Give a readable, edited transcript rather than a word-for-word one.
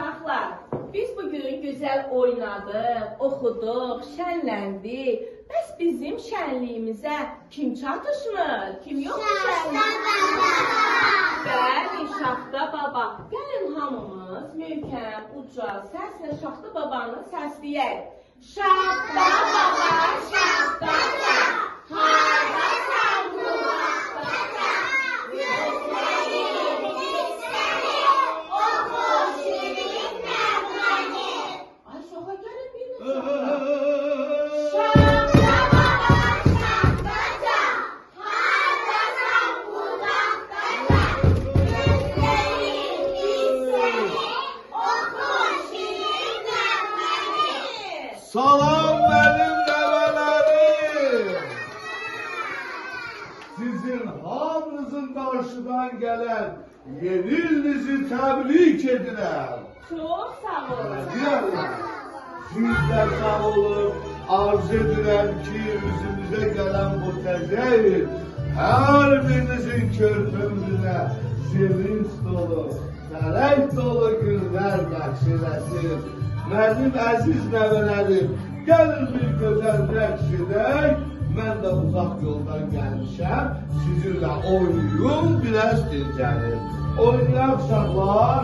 Uşaqlar, biz bugün güzel oynadık, oxuduq, şənləndik. Bəs bizim şənliyimizə kim çatışmır? Kim yoxdur şənliyimizə? Bəli, Şaxta baba. Gəlin hamımız möhkəm, uca səslə Şaxta babanı səsləyək. Şaxta baba, Şaxta baba, hardasan bu vaxtda? Ay, şoxa gəlin bir Şaxta baba, Şaxtaca, hardasan bu vaxtda? Gözlərim biz səni, oxu şirin nəğməni. Salam benim nevelerim. Sizin hamınızın karşıdan gelen yeni ilinizi tebrik edirəm. Çox sağ olun. Siz de sağ olun. Arz edirəm ki, üzümüze gelen bu tezahür her birinizin körpümüzüne sevinç dolu, fərəh dolu günler bəxşiləsin. Mənim əziz nəvələrim, gəlin bir gözəl rəqs edək. Mən də uzaq yoldan gəlmişəm, sizinlə oynayım, biraz dincəlim. Oynayaq uşaqlar.